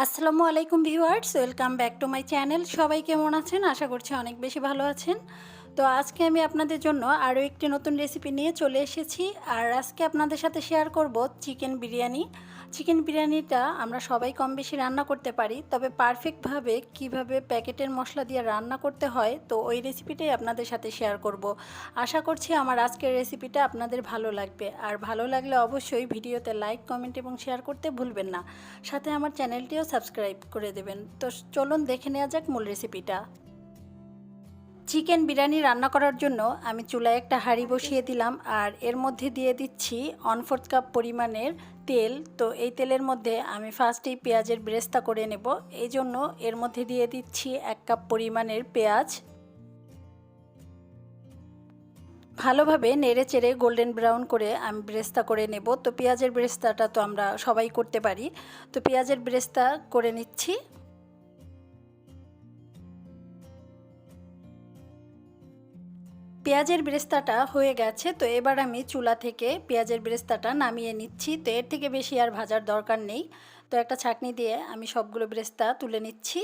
আসসালামু আলাইকুম viewers, welcome back to my channel. সবাই কেমন আছেন? আশা করছি অনেক বেশি ভালো আছেন। তো আজকে আমি আপনাদের জন্য আরও একটি নতুন রেসিপি নিয়ে চলে এসেছি। আর আজকে আপনাদের সাথে শেয়ার করব চিকেন বিরিয়ানি। চিকেন বিরিয়ানিটা আমরা সবাই কম বেশি রান্না করতে পারি, তবে পারফেক্টভাবে কিভাবে প্যাকেটের মশলা দিয়ে রান্না করতে হয় তো ওই রেসিপিটাই আপনাদের সাথে শেয়ার করব। আশা করছি আমার আজকের রেসিপিটা আপনাদের ভালো লাগবে। আর ভালো লাগলে অবশ্যই ভিডিওতে লাইক, কমেন্ট এবং শেয়ার করতে ভুলবেন না। সাথে আমার চ্যানেলটিও সাবস্ক্রাইব করে দেবেন। তো চলুন দেখে নেওয়া যাক মূল রেসিপিটা। চিকেন বিরিয়ানি রান্না করার জন্য আমি চুলায় একটা হাঁড়ি বসিয়ে দিলাম, আর এর মধ্যে দিয়ে দিচ্ছি 1/4 কাপ পরিমাণের তেল। তো এই তেলের মধ্যে আমি ফার্স্টেই পেঁয়াজের বেরেস্তা করে নেব, এই জন্য এর মধ্যে দিয়ে দিচ্ছি 1 কাপ পরিমাণের পেঁয়াজ। ভালোভাবে নেড়ে চেড়ে গোল্ডেন ব্রাউন করে আমি বেরেস্তা করে নেব। তো পেঁয়াজের বেরেস্তাটা তো আমরা সবাই করতে পারি, তো পেঁয়াজের বেরেস্তা করে নিচ্ছি। পেঁয়াজের বেরেস্তাটা হয়ে গেছে, তো এবার আমি চুলা থেকে পেঁয়াজের বেরেস্তাটা নামিয়ে নিচ্ছি। তো এর থেকে বেশি আর ভাজার দরকার নেই। তো একটা ছাঁকনি দিয়ে আমি সবগুলো বেরেস্তা তুলে নিচ্ছি।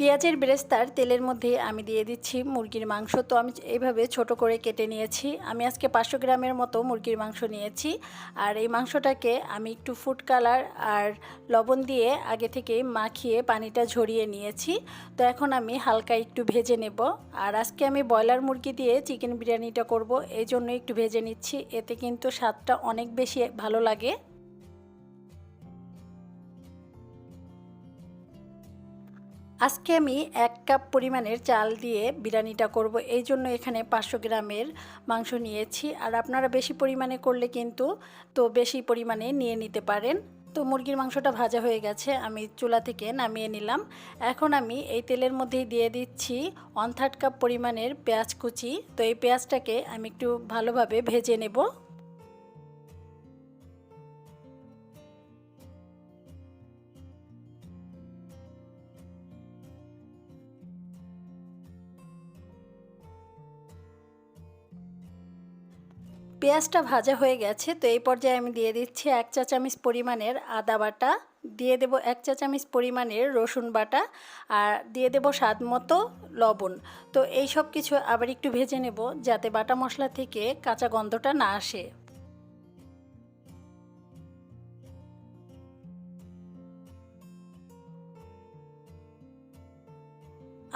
পেঁয়াজের বেরেস্তার তেলের মধ্যে আমি দিয়ে দিচ্ছি মুরগির মাংস। তো আমি এইভাবে ছোট করে কেটে নিয়েছি। আমি আজকে 500 গ্রামের মতো মুরগির মাংস নিয়েছি। আর এই মাংসটাকে আমি একটু ফুড কালার আর লবণ দিয়ে আগে থেকে মাখিয়ে পানিটা ঝরিয়ে নিয়েছি। তো এখন আমি হালকা একটু ভেজে নেব। আর আজকে আমি ব্রয়লার মুরগি দিয়ে চিকেন বিরিয়ানিটা করব, এই জন্য একটু ভেজে নিচ্ছি। এতে কিন্তু স্বাদটা অনেক বেশি ভালো লাগে। আজকে আমি 1 কাপ পরিমাণের চাল দিয়ে বিরিয়ানিটা করব, এই জন্য এখানে 500 গ্রামের মাংস নিয়েছি। আর আপনারা বেশি পরিমাণে করলে কিন্তু বেশি পরিমাণে নিয়ে নিতে পারেন। তো মুরগির মাংসটা ভাজা হয়ে গেছে, আমি চুলা থেকে নামিয়ে নিলাম। এখন আমি এই তেলের মধ্যেই দিয়ে দিচ্ছি 1/3 কাপ পরিমাণের পেঁয়াজ কুচি। তো এই পেঁয়াজটাকে আমি একটু ভালোভাবে ভেজে নেব। পেঁয়াজটা ভাজা হয়ে গেছে, তো এই পর্যায়ে আমি দিয়ে দিচ্ছি 1 চা চামচ পরিমাণের আদা বাটা, দিয়ে দেব 1 চা চামচ পরিমাণের রসুন বাটা, আর দিয়ে দেব স্বাদ মতো লবণ। তো এই সব কিছু আবার একটু ভেজে নেব, যাতে বাটা মশলা থেকে কাঁচা গন্ধটা না আসে।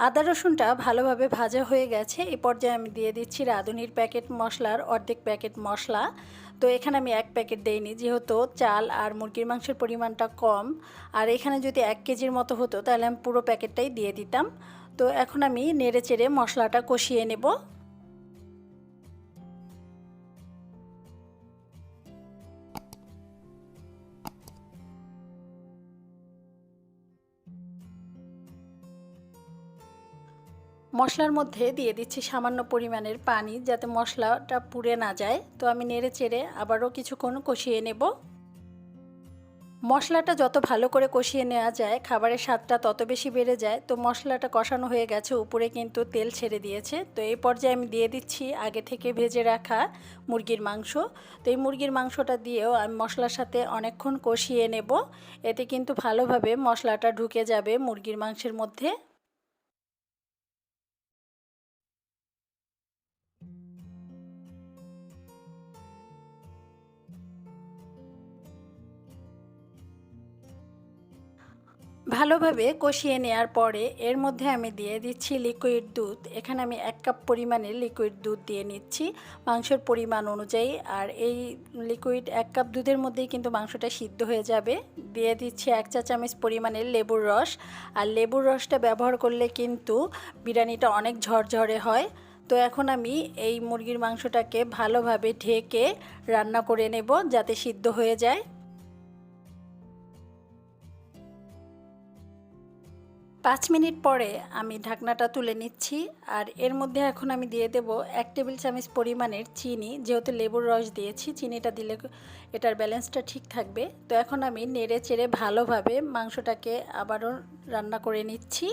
আদা রসুনটা ভালোভাবে ভাজা হয়ে গেছে, এই পর্যায়ে আমি দিয়ে দিচ্ছি রাঁধুনির প্যাকেট মশলার অর্ধেক প্যাকেট মশলা। তো এখানে আমি 1 প্যাকেট দেইনি, যেহেতু চাল আর মুরগির মাংসের পরিমাণটা কম। আর এখানে যদি 1 কেজির মতো হতো তাহলে আমি পুরো প্যাকেটটাই দিয়ে দিতাম। তো এখন আমি নেড়ে চেড়ে মশলাটা কষিয়ে নেব। মশলার মধ্যে দিয়ে দিচ্ছি সামান্য পরিমাণের পানি, যাতে মশলাটা পুড়ে না যায়। তো আমি নেড়ে চেড়ে আবারও কিছুক্ষণ কষিয়ে নেব। মশলাটা যত ভালো করে কষিয়ে নেওয়া যায়, খাবারের স্বাদটা তত বেশি বেড়ে যায়। তো মশলাটা কষানো হয়ে গেছে, উপরে কিন্তু তেল ছেড়ে দিয়েছে। তো এই পর্যায়ে আমি দিয়ে দিচ্ছি আগে থেকে ভেজে রাখা মুরগির মাংস। তো এই মুরগির মাংসটা দিয়েও আমি মশলার সাথে অনেকক্ষণ কষিয়ে নেব। এতে কিন্তু ভালোভাবে মশলাটা ঢুকে যাবে মুরগির মাংসের মধ্যে। ভালোভাবে কষিয়ে নেওয়ার পরে এর মধ্যে আমি দিয়ে দিচ্ছি লিকুইড দুধ। এখানে আমি 1 কাপ পরিমাণে লিকুইড দুধ দিয়ে নিচ্ছি মাংসের পরিমাণ অনুযায়ী। আর এই লিকুইড 1 কাপ দুধের মধ্যেই কিন্তু মাংসটা সিদ্ধ হয়ে যাবে। দিয়ে দিচ্ছি 1 চা চামচ পরিমাণের লেবুর রস। আর লেবুর রসটা ব্যবহার করলে কিন্তু বিরিয়ানিটা অনেক ঝরঝরে হয়। তো এখন আমি এই মুরগির মাংসটাকে ভালোভাবে ঢেকে রান্না করে নেব, যাতে সিদ্ধ হয়ে যায়। 5 মিনিট পরে আমি ঢাকনাটা তুলে নিচ্ছি। আর এর মধ্যে এখন আমি দিয়ে দেব 1 টেবিল চামচ পরিমাণের চিনি, যেহেতু লেবুর রস দিয়েছি চিনিটা দিলে এটার ব্যালেন্সটা ঠিক থাকবে। তো এখন আমি নেড়ে চেড়ে ভালোভাবে মাংসটাকে আবারও রান্না করে নিচ্ছি।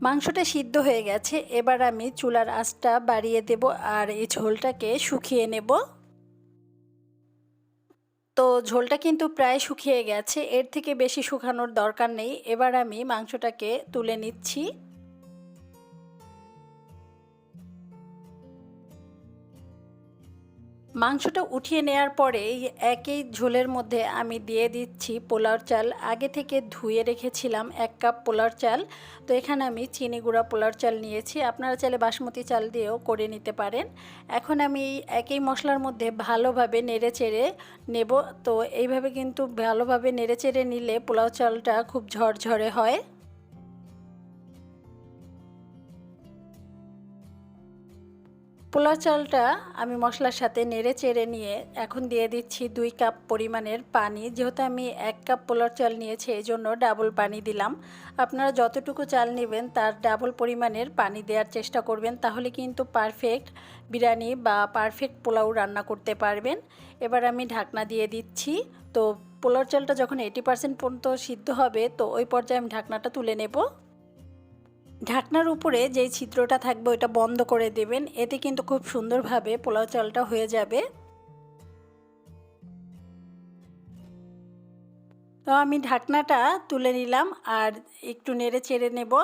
মাংসটা সিদ্ধ হয়ে গেছে, এবার আমি চুলার আঁচটা বাড়িয়ে দেব আর এই ঝোলটাকে শুকিয়ে নেব। তো ঝোলটা কিন্তু প্রায় শুকিয়ে গেছে, এর থেকে বেশি শুকানোর দরকার নেই। এবার আমি মাংসটাকে তুলে নিচ্ছি। মাংসটা উঠিয়ে নেওয়ার পরে একই ঝোলের মধ্যে আমি দিয়ে দিচ্ছি পোলাওর চাল। আগে থেকে ধুয়ে রেখেছিলাম 1 কাপ পোলাওর চাল। তো এখানে আমি চিনি গুঁড়া পোলাওর চাল নিয়েছি, আপনারা চাইলে বাসমতি চাল দিয়েও করে নিতে পারেন। এখন আমি একই মশলার মধ্যে ভালোভাবে নেড়েচেড়ে নেব। তো এইভাবে কিন্তু ভালোভাবে নেড়েচেড়ে নিলে পোলাও চালটা খুব ঝরঝরে হয়। পোলাও চালটা আমি মশলার সাথে নেড়ে চেড়ে নিয়ে এখন দিয়ে দিচ্ছি 2 কাপ পরিমাণের পানি। যেহেতু আমি 1 কাপ পোলাও চাল নিয়েছি এই জন্য ডাবল পানি দিলাম। আপনারা যতটুকু চাল নেবেন তার ডাবল পরিমাণের পানি দেওয়ার চেষ্টা করবেন, তাহলে কিন্তু পারফেক্ট বিরিয়ানি বা পারফেক্ট পোলাও রান্না করতে পারবেন। এবার আমি ঢাকনা দিয়ে দিচ্ছি। তো পোলাও চালটা যখন 80% পর্যন্ত সিদ্ধ হবে তো ওই পর্যায়ে আমি ঢাকনাটা তুলে নেব। ঢাকনার উপরে যেই ছিদ্রটা থাকবে ওটা বন্ধ করে দেবেন, এতে কিন্তু খুব সুন্দরভাবে পোলাও চালটা হয়ে যাবে। তো আমি ঢাকনাটা তুলে নিলাম আর একটু নেড়ে চেড়ে নেব।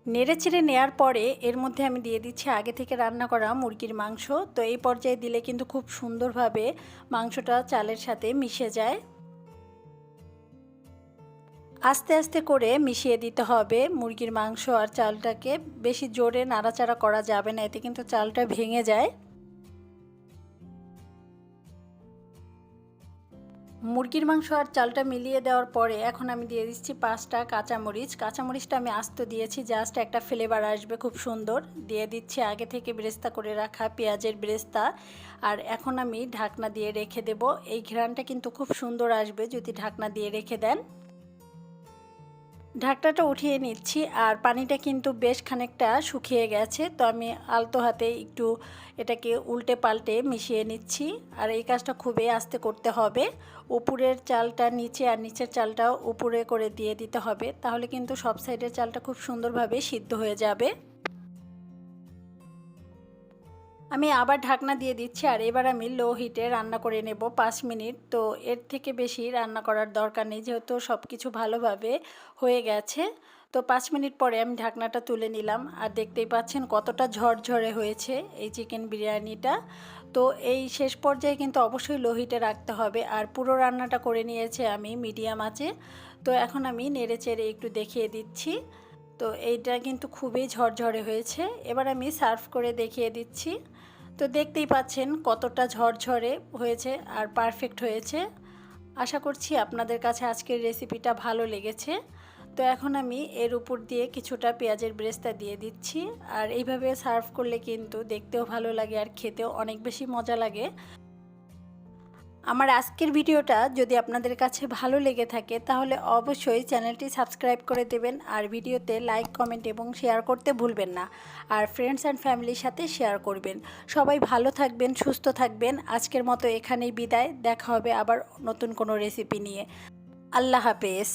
নেড়েচেড়ে নেওয়ার পরে এর মধ্যে আমি দিয়ে দিচ্ছি আগে থেকে রান্না করা মুরগির মাংস। তো এই পর্যায়ে দিলে কিন্তু খুব সুন্দরভাবে মাংসটা চালের সাথে মিশে যায়। আস্তে আস্তে করে মিশিয়ে দিতে হবে মুরগির মাংস আর চালটাকে, বেশি জোরে নাড়াচাড়া করা যাবে না, এতে কিন্তু চালটা ভেঙে যায়। মুরগির মাংস আর চালটা মিলিয়ে দেওয়ার পরে এখন আমি দিয়ে দিচ্ছি 5টা কাঁচামরিচ। কাঁচামরিচটা আমি আস্ত দিয়েছি, জাস্ট একটা ফ্লেভার আসবে খুব সুন্দর। দিয়ে দিচ্ছি আগে থেকে বেরেস্তা করে রাখা পেঁয়াজের বেরেস্তা। আর এখন আমি ঢাকনা দিয়ে রেখে দেব। এই ঘ্রাণটা কিন্তু খুব সুন্দর আসবে যদি ঢাকনা দিয়ে রেখে দেন। ঢাকনাটা উঠিয়ে নিচ্ছি আর পানিটা কিন্তু বেশ খানিকটা শুকিয়ে গেছে। তো আমি আলতো হাতে একটু এটাকে উল্টে পাল্টে মিশিয়ে নিচ্ছি। আর এই কাজটা খুবই আস্তে করতে হবে। উপরের চালটা নিচে আর নিচের চালটা উপরে করে দিয়ে দিতে হবে, তাহলে কিন্তু সব সাইডের চালটা খুব সুন্দরভাবে সিদ্ধ হয়ে যাবে। আমি আবার ঢাকনা দিয়ে দিচ্ছি আর এবার আমি লো হিটে রান্না করে নেব 5 মিনিট। তো এর থেকে বেশি রান্না করার দরকার নেই, যেহেতু সব কিছু ভালোভাবে হয়ে গেছে। তো 5 মিনিট পরে আমি ঢাকনাটা তুলে নিলাম আর দেখতেই পাচ্ছেন কতটা ঝরঝরে হয়েছে এই চিকেন বিরিয়ানিটা। তো এই শেষ পর্যায়ে কিন্তু অবশ্যই লো হিটে রাখতে হবে। আর পুরো রান্নাটা করে নিয়েছে আমি মিডিয়াম আঁচে। তো এখন আমি নেড়ে চেড়ে একটু দেখিয়ে দিচ্ছি। তো এইটা কিন্তু খুবই ঝরঝরে হয়েছে। এবার আমি সার্ভ করে দেখিয়ে দিচ্ছি। তো দেখতেই পাচ্ছেন কতটা ঝরঝরে হয়েছে আর পারফেক্ট হয়েছে। আশা করছি আপনাদের কাছে আজকের রেসিপিটা ভালো লেগেছে। তো এখন আমি এর উপর দিয়ে কিছুটা পেঁয়াজের বেরেস্তা দিয়ে দিচ্ছি। আর এইভাবে সার্ভ করলে কিন্তু দেখতেও ভালো লাগে আর খেতেও অনেক বেশি মজা লাগে। আমার আজকের ভিডিওটা যদি আপনাদের কাছে ভালো লেগে থাকে তাহলে অবশ্যই চ্যানেলটি সাবস্ক্রাইব করে দেবেন আর ভিডিওতে লাইক কমেন্ট এবং শেয়ার করতে ভুলবেন না। আর ফ্রেন্ডস অ্যান্ড ফ্যামিলির সাথে শেয়ার করবেন। সবাই ভালো থাকবেন, সুস্থ থাকবেন। আজকের মতো এখানেই বিদায়, দেখা হবে আবার নতুন কোনো রেসিপি নিয়ে। আল্লাহ হাফেজ।